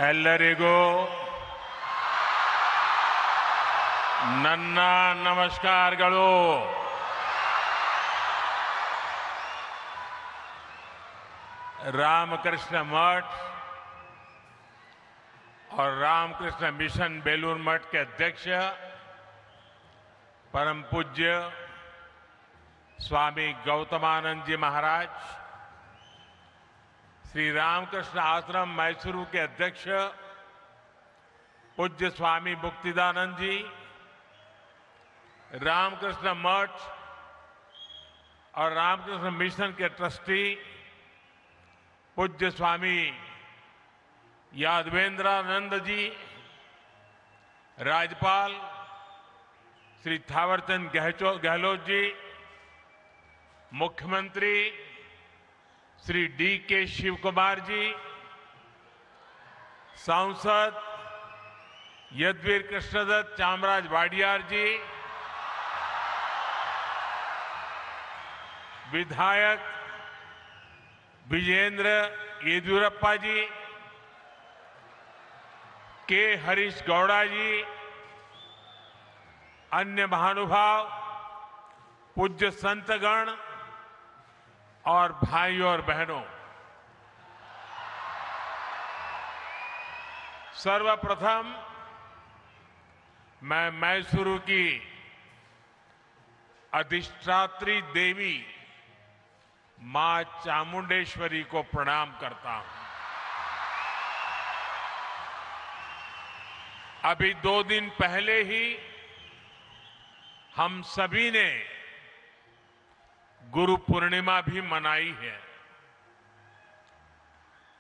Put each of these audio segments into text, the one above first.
ಎಲ್ಲರಿಗೂ ನನ್ನ ನಮಸ್ಕಾರಗಳು। रामकृष्ण मठ और रामकृष्ण मिशन बेलूर मठ के अध्यक्ष परम पूज्य स्वामी गौतमानंद जी महाराज, श्री रामकृष्ण आश्रम मैसूरू के अध्यक्ष पूज्य स्वामी मुक्तिदानंद जी, रामकृष्ण मठ और रामकृष्ण मिशन के ट्रस्टी पूज्य स्वामी यादवेंद्रानंद जी, राज्यपाल श्री थावरचंद गहलोत जी, मुख्यमंत्री श्री D.K. शिवकुमार जी, सांसद यदुवीर कृष्णदत्त चामराज वाडियार जी, विधायक विजेंद्र येदियुरप्पा जी, के हरीश गौड़ा जी, अन्य महानुभाव, पूज्य संतगण और भाइयों और बहनों, सर्वप्रथम मैं मैसूरू की अधिष्ठात्री देवी मां चामुंडेश्वरी को प्रणाम करता हूं। अभी 2 दिन पहले ही हम सभी ने गुरु पूर्णिमा भी मनाई है।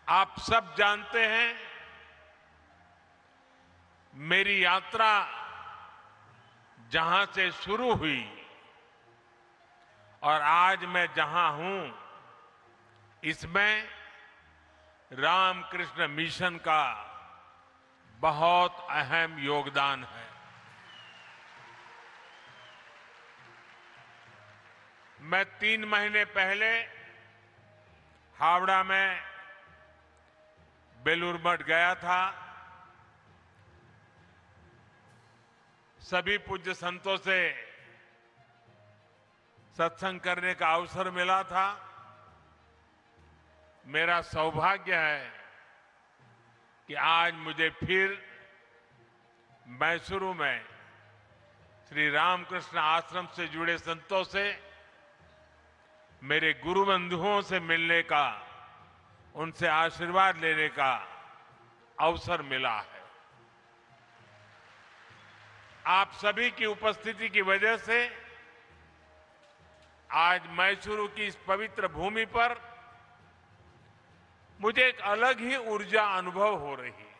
आप सब जानते हैं, मेरी यात्रा जहां से शुरू हुई और आज मैं जहां हूं, इसमें रामकृष्ण मिशन का बहुत अहम योगदान है। मैं 3 महीने पहले हावड़ा में बेलूर मठ गया था। सभी पूज्य संतों से सत्संग करने का अवसर मिला था। मेरा सौभाग्य है कि आज मुझे फिर मैसूरू में श्री रामकृष्ण आश्रम से जुड़े संतों से, मेरे गुरु बंधुओं से मिलने का, उनसे आशीर्वाद लेने का अवसर मिला है। आप सभी की उपस्थिति की वजह से आज मैसूरू की इस पवित्र भूमि पर मुझे एक अलग ही ऊर्जा अनुभव हो रही है।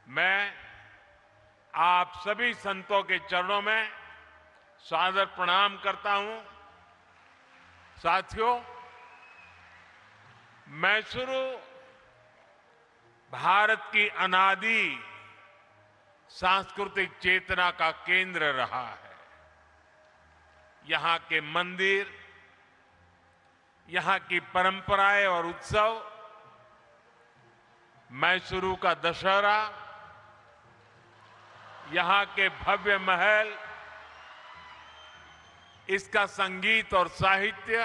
मैं आप सभी संतों के चरणों में सादर प्रणाम करता हूं। साथियों, मैसूरू भारत की अनादि सांस्कृतिक चेतना का केंद्र रहा है। यहां के मंदिर, यहां की परंपराएं और उत्सव, मैसूरू का दशहरा, यहां के भव्य महल, इसका संगीत और साहित्य,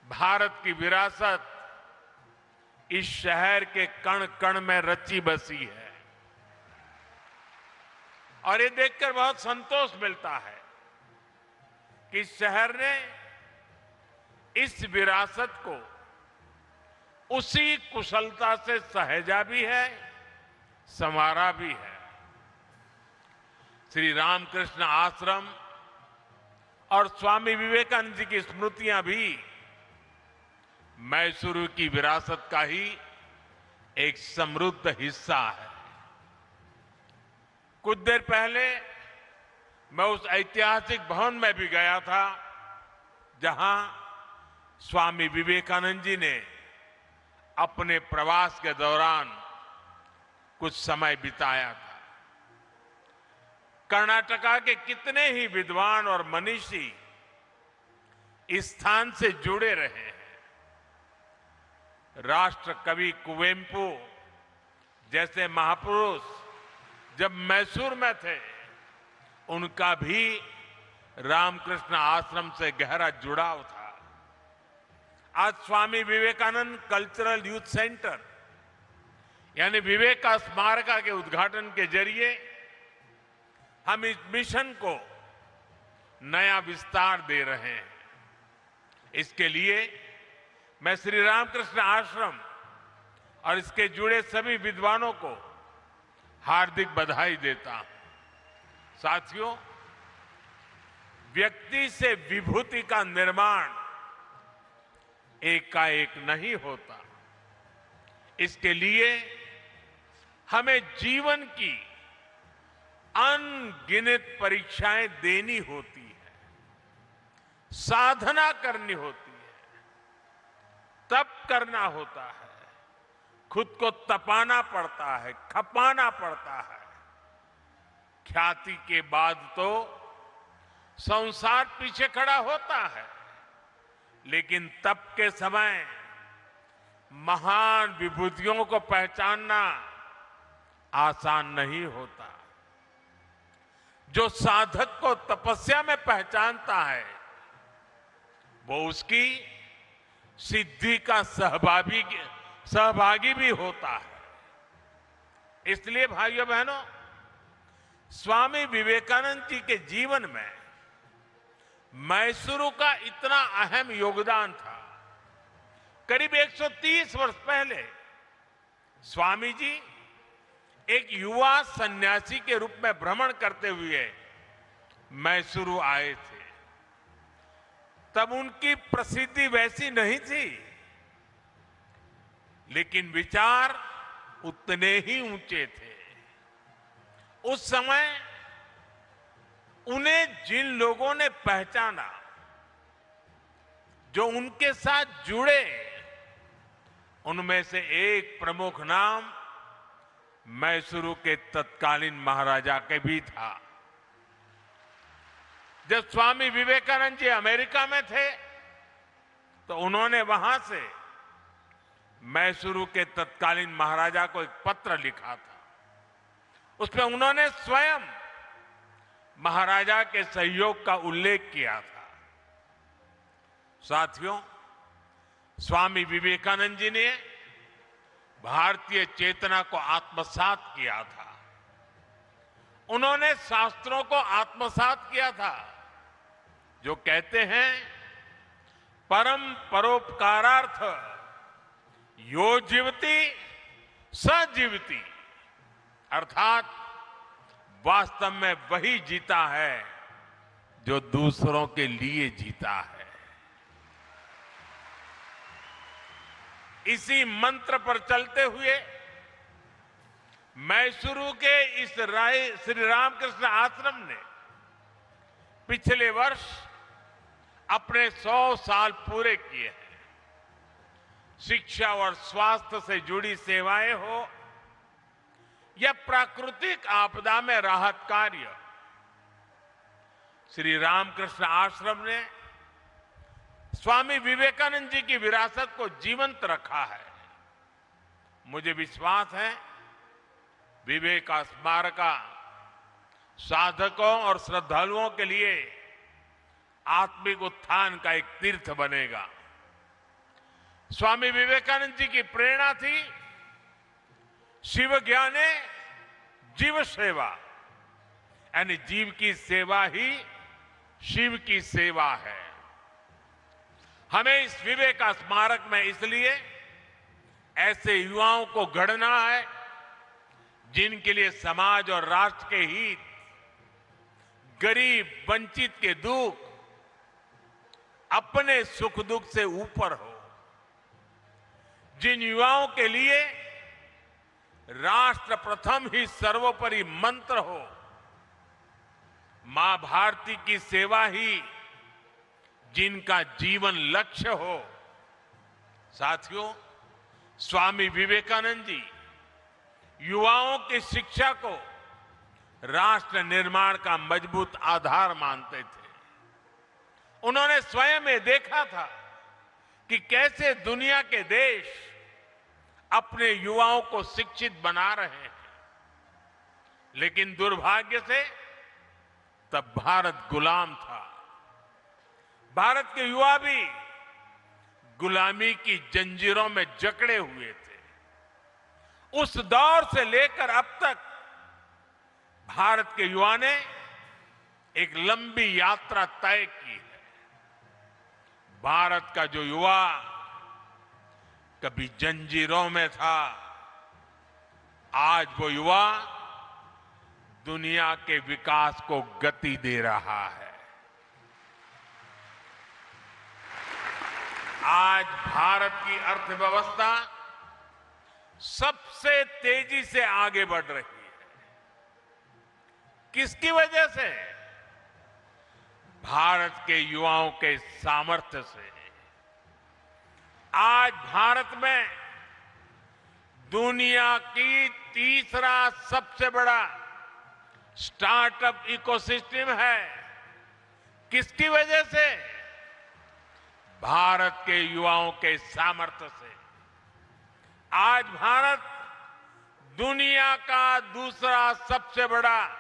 भारत की विरासत इस शहर के कण कण में रची बसी है। और ये देखकर बहुत संतोष मिलता है कि शहर ने इस विरासत को उसी कुशलता से सहेजा भी है, संवारा भी है। श्री रामकृष्ण आश्रम और स्वामी विवेकानंद जी की स्मृतियां भी मैसूरू की विरासत का ही एक समृद्ध हिस्सा है। कुछ देर पहले मैं उस ऐतिहासिक भवन में भी गया था जहां स्वामी विवेकानंद जी ने अपने प्रवास के दौरान कुछ समय बिताया था। कर्नाटका के कितने ही विद्वान और मनीषी इस स्थान से जुड़े रहे हैं। राष्ट्र कवि कुवेंपु जैसे महापुरुष जब मैसूर में थे, उनका भी रामकृष्ण आश्रम से गहरा जुड़ाव था। आज Swami Vivekananda cultural youth centre यानी विवेक का स्मारका के उद्घाटन के जरिए हम इस मिशन को नया विस्तार दे रहे हैं। इसके लिए मैं श्री रामकृष्ण आश्रम और इसके जुड़े सभी विद्वानों को हार्दिक बधाई देता हूं। साथियों, व्यक्ति से विभूति का निर्माण एकाएक नहीं होता। इसके लिए हमें जीवन की अनगिनत परीक्षाएं देनी होती है, साधना करनी होती है, तप करना होता है, खुद को तपाना पड़ता है, खपाना पड़ता है। ख्याति के बाद तो संसार पीछे खड़ा होता है, लेकिन तप के समय महान विभूतियों को पहचानना आसान नहीं होता। जो साधक को तपस्या में पहचानता है, वो उसकी सिद्धि का सहभागी भी होता है। इसलिए भाइयों बहनों, स्वामी विवेकानंद जी के जीवन में मैसूरू का इतना अहम योगदान था। करीब 130 वर्ष पहले स्वामी जी एक युवा सन्यासी के रूप में भ्रमण करते हुए मैसूरू आए थे। तब उनकी प्रसिद्धि वैसी नहीं थी, लेकिन विचार उतने ही ऊंचे थे। उस समय उन्हें जिन लोगों ने पहचाना, जो उनके साथ जुड़े, उनमें से एक प्रमुख नाम मैसूरू के तत्कालीन महाराजा के भी था। जब स्वामी विवेकानंद जी अमेरिका में थे, तो उन्होंने वहां से मैसूरू के तत्कालीन महाराजा को एक पत्र लिखा था। उसमें उन्होंने स्वयं महाराजा के सहयोग का उल्लेख किया था। साथियों, स्वामी विवेकानंद जी ने भारतीय चेतना को आत्मसात किया था। उन्होंने शास्त्रों को आत्मसात किया था, जो कहते हैं परम परोपकारार्थ यो जीवति स जीवति, अर्थात वास्तव में वही जीता है जो दूसरों के लिए जीता है। इसी मंत्र पर चलते हुए मैसूरू के इस श्री रामकृष्ण आश्रम ने पिछले वर्ष अपने 100 साल पूरे किए हैं। शिक्षा और स्वास्थ्य से जुड़ी सेवाएं हो या प्राकृतिक आपदा में राहत कार्य, श्री रामकृष्ण आश्रम ने स्वामी विवेकानंद जी की विरासत को जीवंत रखा है। मुझे विश्वास है विवेक का स्मारका साधकों और श्रद्धालुओं के लिए आत्मिक उत्थान का एक तीर्थ बनेगा। स्वामी विवेकानंद जी की प्रेरणा थी शिव ज्ञाने जीव सेवा, यानी जीव की सेवा ही शिव की सेवा है। हमें इस विवेक का स्मारक में इसलिए ऐसे युवाओं को गढ़ना है जिनके लिए समाज और राष्ट्र के हित, गरीब वंचित के दुख अपने सुख दुख से ऊपर हो, जिन युवाओं के लिए राष्ट्र प्रथम ही सर्वोपरि मंत्र हो, मां भारती की सेवा ही जिनका जीवन लक्ष्य हो। साथियों, स्वामी विवेकानंद जी युवाओं की शिक्षा को राष्ट्र निर्माण का मजबूत आधार मानते थे। उन्होंने स्वयं ये देखा था कि कैसे दुनिया के देश अपने युवाओं को शिक्षित बना रहे हैं। लेकिन दुर्भाग्य से तब भारत गुलाम था। भारत के युवा भी गुलामी की जंजीरों में जकड़े हुए थे। उस दौर से लेकर अब तक भारत के युवा ने एक लंबी यात्रा तय की है। भारत का जो युवा कभी जंजीरों में था, आज वो युवा दुनिया के विकास को गति दे रहा है। आज भारत की अर्थव्यवस्था सबसे तेजी से आगे बढ़ रही है। किसकी वजह से? भारत के युवाओं के सामर्थ्य से। आज भारत में दुनिया की तीसरा सबसे बड़ा स्टार्टअप इकोसिस्टम है। किसकी वजह से? भारत के युवाओं के सामर्थ्य से। आज भारत दुनिया का दूसरा सबसे बड़ा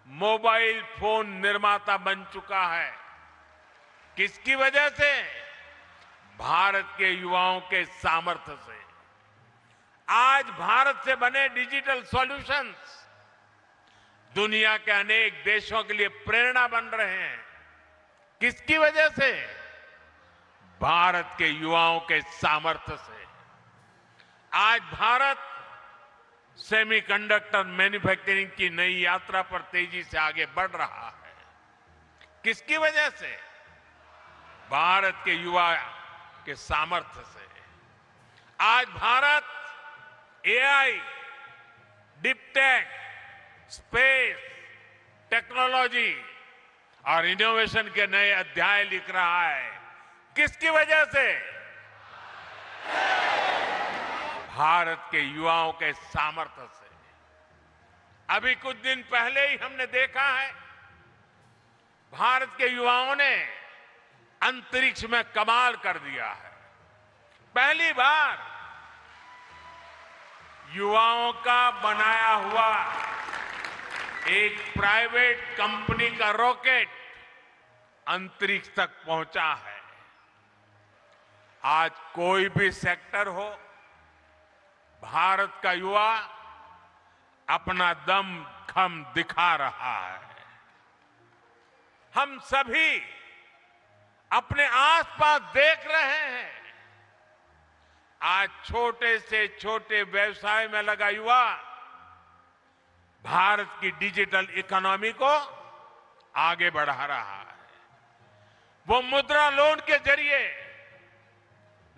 मोबाइल फोन निर्माता बन चुका है। किसकी वजह से? भारत के युवाओं के सामर्थ्य से। आज भारत से बने डिजिटल सॉल्यूशंस दुनिया के अनेक देशों के लिए प्रेरणा बन रहे हैं। किसकी वजह से? भारत के युवाओं के सामर्थ्य से। आज भारत सेमीकंडक्टर मैन्युफैक्चरिंग की नई यात्रा पर तेजी से आगे बढ़ रहा है। किसकी वजह से? भारत के युवा के सामर्थ्य से। आज Bharat AI, deep-tech, space, technology और इनोवेशन के नए अध्याय लिख रहा है। किसकी वजह से? भारत के युवाओं के सामर्थ्य से। अभी कुछ दिन पहले ही हमने देखा है, भारत के युवाओं ने अंतरिक्ष में कमाल कर दिया है। पहली बार युवाओं का बनाया हुआ एक प्राइवेट कंपनी का रॉकेट अंतरिक्ष तक पहुंचा है। आज कोई भी सेक्टर हो, भारत का युवा अपना दम खम दिखा रहा है। हम सभी अपने आसपास देख रहे हैं, आज छोटे से छोटे व्यवसाय में लगा युवा भारत की डिजिटल इकोनॉमी को आगे बढ़ा रहा है। वो मुद्रा लोन के जरिए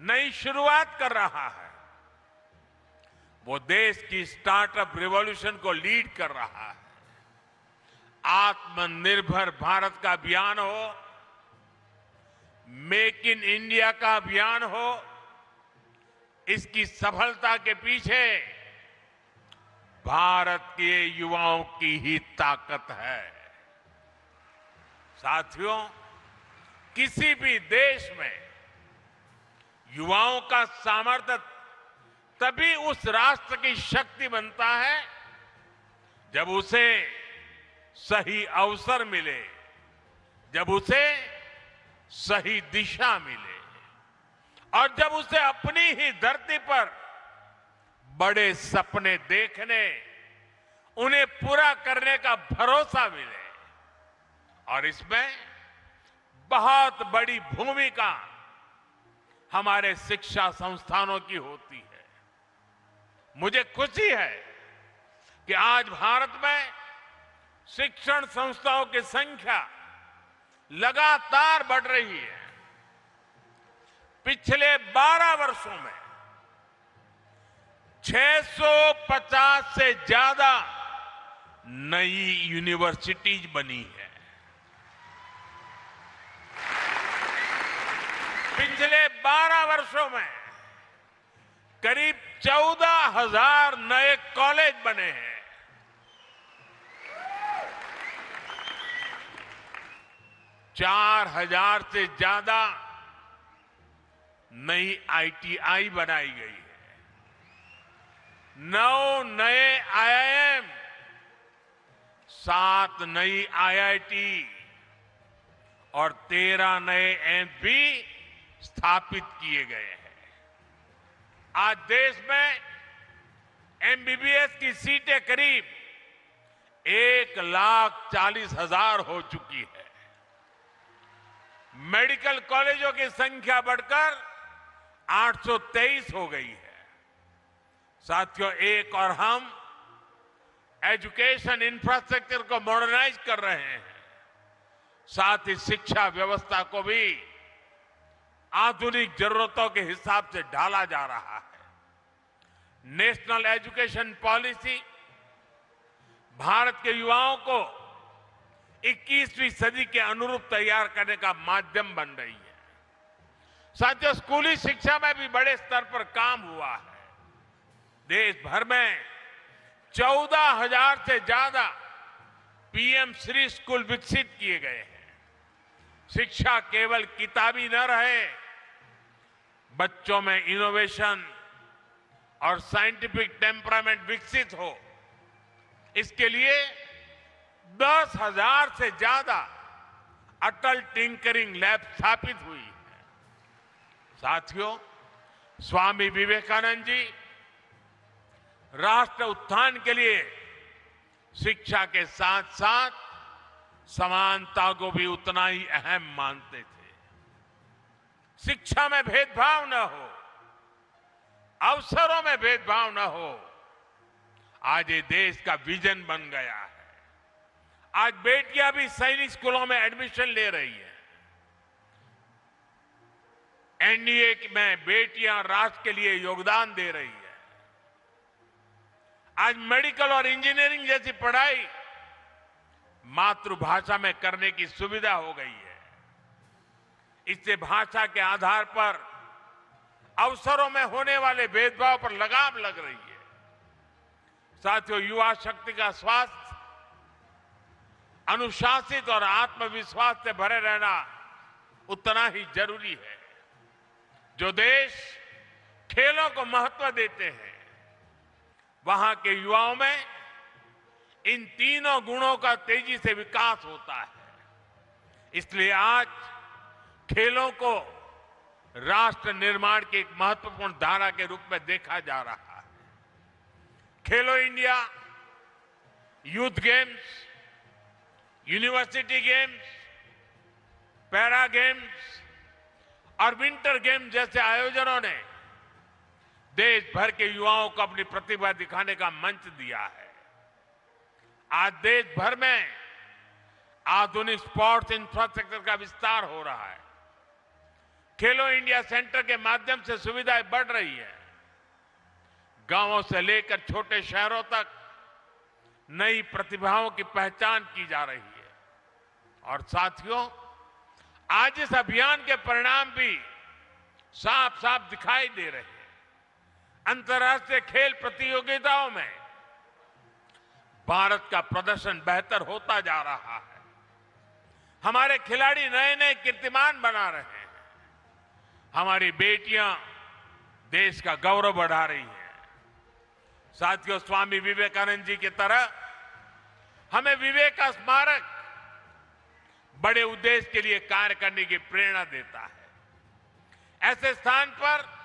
नई शुरुआत कर रहा है। वो देश की स्टार्टअप रिवॉल्यूशन को लीड कर रहा है। आत्मनिर्भर भारत का अभियान हो, मेक इन इंडिया का अभियान हो, इसकी सफलता के पीछे भारत के युवाओं की ही ताकत है। साथियों, किसी भी देश में युवाओं का सामर्थ्य तभी उस राष्ट्र की शक्ति बनता है जब उसे सही अवसर मिले, जब उसे सही दिशा मिले और जब उसे अपनी ही धरती पर बड़े सपने देखने, उन्हें पूरा करने का भरोसा मिले। और इसमें बहुत बड़ी भूमिका हमारे शिक्षा संस्थानों की होती है। मुझे खुशी है कि आज भारत में शिक्षण संस्थाओं की संख्या लगातार बढ़ रही है। पिछले 12 वर्षों में 650 से ज्यादा नई यूनिवर्सिटीज बनी है। पिछले 12 वर्षों में करीब 14,000 नए कॉलेज बने हैं। 4,000 से ज्यादा नई आईटीआई बनाई गई है। 9 नए IIM, 7 नई IIT और 13 नए एम्स भी स्थापित किए गए हैं। आज देश में MBBS की सीटें करीब 1,40,000 हो चुकी है। मेडिकल कॉलेजों की संख्या बढ़कर 823 हो गई है। साथियों, एक और हम एजुकेशन इंफ्रास्ट्रक्चर को मॉडर्नाइज कर रहे हैं, साथ ही शिक्षा व्यवस्था को भी आधुनिक जरूरतों के हिसाब से ढाला जा रहा है। नेशनल एजुकेशन पॉलिसी भारत के युवाओं को 21वीं सदी के अनुरूप तैयार करने का माध्यम बन रही है। साथियों, स्कूली शिक्षा में भी बड़े स्तर पर काम हुआ है। देश भर में 14,000 से ज्यादा PM श्री स्कूल विकसित किए गए हैं। शिक्षा केवल किताबी न रहे, बच्चों में इनोवेशन और साइंटिफिक टेम्परामेंट विकसित हो, इसके लिए 10,000 से ज्यादा अटल टिंकरिंग लैब स्थापित हुई है। साथियों, स्वामी विवेकानंद जी राष्ट्र उत्थान के लिए शिक्षा के साथ साथ समानता को भी उतना ही अहम मानते थे। शिक्षा में भेदभाव न हो, अवसरों में भेदभाव न हो, आज ये देश का विजन बन गया है। आज बेटियां भी सैनिक स्कूलों में एडमिशन ले रही है। NDA में बेटियां राष्ट्र के लिए योगदान दे रही है। आज मेडिकल और इंजीनियरिंग जैसी पढ़ाई मातृभाषा में करने की सुविधा हो गई है। इससे भाषा के आधार पर अवसरों में होने वाले भेदभाव पर लगाम लग रही है। साथियों, युवा शक्ति का स्वास्थ्य, अनुशासित और आत्मविश्वास से भरे रहना उतना ही जरूरी है। जो देश खेलों को महत्व देते हैं, वहां के युवाओं में इन तीनों गुणों का तेजी से विकास होता है। इसलिए आज खेलों को राष्ट्र निर्माण की एक महत्वपूर्ण धारा के रूप में देखा जा रहा है। खेलो India, youth games, university games, para games और विंटर गेम्स जैसे आयोजनों ने देश भर के युवाओं को अपनी प्रतिभा दिखाने का मंच दिया है। आज देश भर में आधुनिक स्पोर्ट्स इंफ्रास्ट्रक्चर का विस्तार हो रहा है। खेलो इंडिया सेंटर के माध्यम से सुविधाएं बढ़ रही है। गांवों से लेकर छोटे शहरों तक नई प्रतिभाओं की पहचान की जा रही है। और साथियों, आज इस अभियान के परिणाम भी साफ साफ दिखाई दे रहे हैं। अंतर्राष्ट्रीय खेल प्रतियोगिताओं में भारत का प्रदर्शन बेहतर होता जा रहा है। हमारे खिलाड़ी नए नए कीर्तिमान बना रहे हैं। हमारी बेटियां देश का गौरव बढ़ा रही हैं। साथियों, स्वामी विवेकानंद जी की तरह हमें विवेक का स्मारक बड़े उद्देश्य के लिए कार्य करने की प्रेरणा देता है। ऐसे स्थान पर